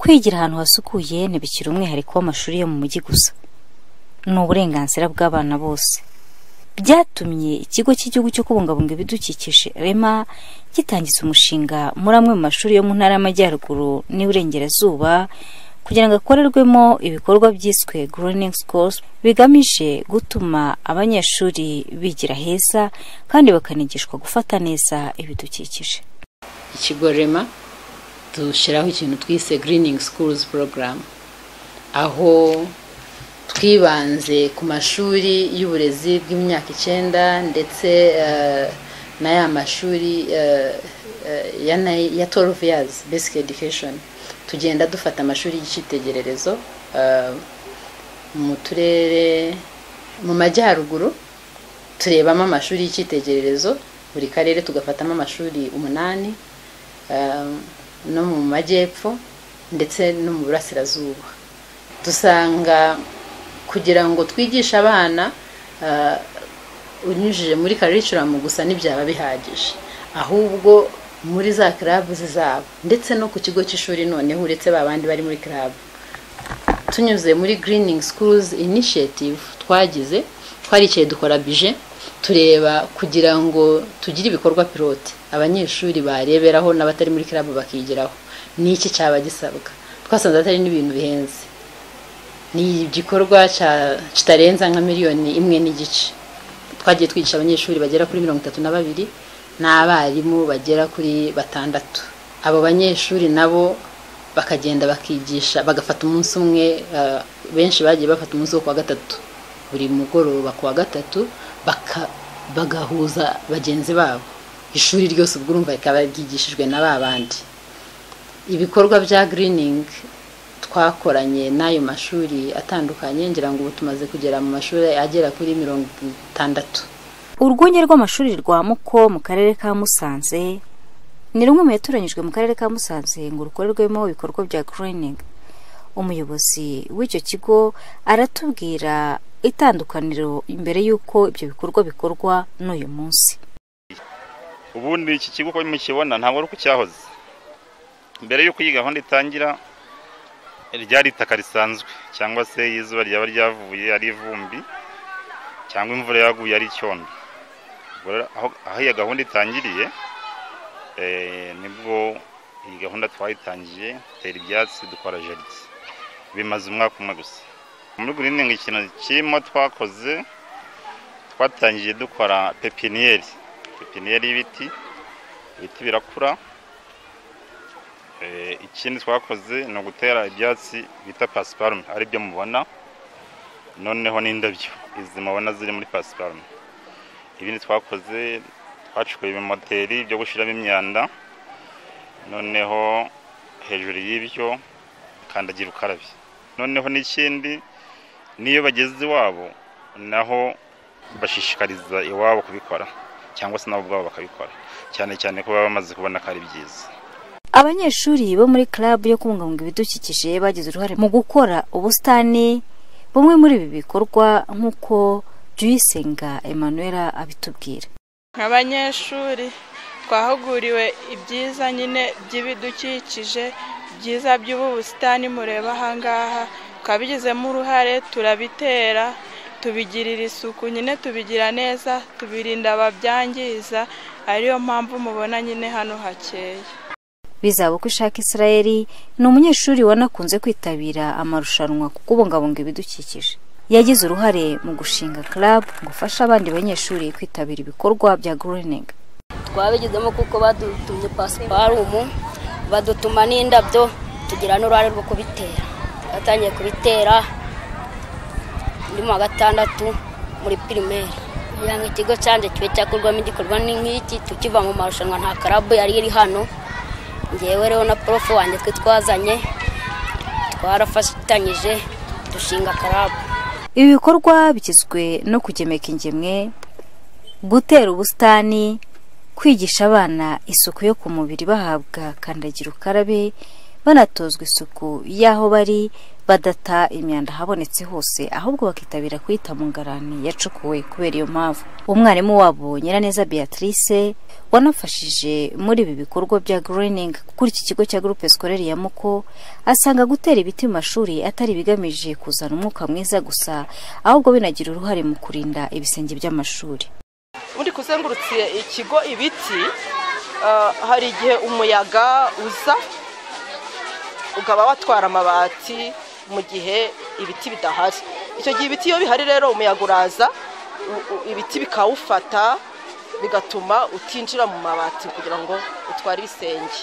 Kwigira ahantu hasukuye ntibikiri umwihariko w'amashuri yo mu mujyi gusa, ni uburenganzira bw'abana bose. Byatumye ikigo cy'igihugu cyo kubungabunga ibidukikije REMA gitangiza umushinga muri amwe mu mashuri yo mu ntara y'Amajyaruguru n'Iburengerazuba kugira ngo akorerwemo ibikorwa byiswe Greening Schools bigamije gutuma abanyeshuri bigira heza kandi bakanigishwa gufata neza ibidukikije. Ikigo REMA dushyiraho ikintu twise Greening Schools Program, aho twibanze ku mashuri y'uburezi bw'imyaka 9 ndetse n'aya mashuri ya 12 years basic education. Tugenda dufata amashuri y'icitegererezo mu turere mu Majyaruguru, turebamo amashuri y'icitegererezo, buri karere tugafatamo amashuri 8 no mu Majyepfo ndetse no mu Burasirazuba. Dusanga kugira ngo twigishe abana unyujije muri curriculum gusa n'ibyaba bihagije, ahubwo muri za club zabo ndetse no ku kigo cy'ishuri noneho uretse babandi bari muri club. Tunyuze muri Greening Schools Initiative twaricaye dukora budget, tureba kugira ngo tugire ibikorwa pilote abanyeshuri bareberaho n'abatari muri club bakigiraho. Niki cyaba gisabwa? Twasanze atari n'ibintu bihenze, ni igikorwa kitarenza nka miliyoni 1.5. Twagiye twigisha abanyeshuri bagera kuri 32 n'abarimu bagera kuri 6. Abo banyeshuri nabo bakagenda bakigisha, bagafata umunsi umwe, benshi bagiye bafata umunsi wo kwa gatatu, buri mugoroba kwa gatatu bagahuza bagenzi babo. Ishuri ryose ubwo urumva ikaba ryigishijwe na babandi. Ibikorwa bya greening twakoranye n'ayo mashuri atandukanye, ngira ngo tumaze kugera mu mashuri agera kuri 60. Urwunge rw'amashuri rwa Muko mu karere ka Musanze ni rumwe mu yatoranyijwe mu karere ka Musanze ngo rukorerwemo ibikorwa bya greening. Umuyobozi w'icyo kigo aratubwira itandukaniro imbere y'uko ibyo bikorwa bikorwa n'uyu munsi. Ubundi iki kigo ko mukibona ntabwo ari uko cyahoze. Mbere y'uko iyi gahunda itangira ryari itaka risanzwe, cyangwa se izuba ryaba ryavuye ari ivumbi, cyangwa imvura yaguye ari icyondo. Aho iyi gahunda itangiriye nibwo iyi gahunda twayitangiye, tera ibyatsi, dukora jardin. Bimaze umwaka umwe gusa. Muri greening ikintu kirimo twakoze, twatangiye dukora pepiniere y'ibiti birakura. Ikindi twakoze no gutera ibyatsi bita pasiparume, ari byo mubona noneho n'indabyo izi mubona ziri muri pasiparume. Ibindi twakoze, twacukuye ibimoteri byo gushiramo imyanda, noneho hejuru y'ibyo kandagira ukarabi. Noneho n'ikindi, niyo bageze iwabo naho bashishikariza iwabo kubikora, cyangwa se nabo ubwabo bakabikora, cyane cyane ko baba bamaze kubona ko ari byiza. Abanyeshuri bo muri club yo kubungabunga ibidukikije bagize uruhare mu gukora ubusitani bumwe muri ibi bikorwa nk'uko Juyisenga Emmanuel abitubwira. Abanyeshuri twahuguriwe ibyiza nyine by'ibidukikije, byiza by'ubu busitani mureba ahangaha, twabigizemo uruhare, turabitera, tubigirira isuku nyine, tubigira neza, tubirinda ababyangiza, ariyo mpamvu mubona nyine hano hakeye. Bizabukwishaka Israel ni umunyeshuri wanakunze kwitabira amarushanwa ku kubungabunga ibidukikije. Yagize uruhare mu gushinga club gufasha abandi banyeshuri kwitabira ibikorwa bya greening. Twabigizemo kuko badutumye pasiparumu, badutuma n'indabyo, tugira n'uruhare rwo kubitera. Batangiye kubitera ndi mu 6 muri primaire. Yanga ikigo cyanje kibe cyakorwamo igikorwa n'iki, tukiva mu marushanwa nta club yari iri hano. Ngewe rero na prof wanjye twazanye, twarafatanyije dushinga club. Ibi bikorwa bikizwe no kugemeka ingemwe, gutera ubusitani, kwigisha abana isuku yo ku mubiri bahabwa kandagira ukarabe, banatozwa isuku y'aho bari, badata imyanda habonetse hose, ahubwo bakitabira kuyita mu ngarani yacukuwe. Kubera iyo mpamvu umwarimu wabo Nyiraneza Beatrice wanafashije muri ibi bikorwa bya greening kuri iki kigo cya Groupe Scolaire ya Muko, asanga gutera ibiti mu mashuri atari bigamije kuzana umwuka mwiza gusa, ahubwo binagira uruhare mu kurinda ibisenge by'amashuri. Muri kuzengurutse ikigo ibiti, hari igihe umuyaga uza ukaba watwara amabati mu gihe ibiti bidahari. Icyo gihe ibiti iyo bihari rero umuyaga uraza, ibiti bikawufata bigatuma utinjira mu mabati kugira ngo utware ibisenge.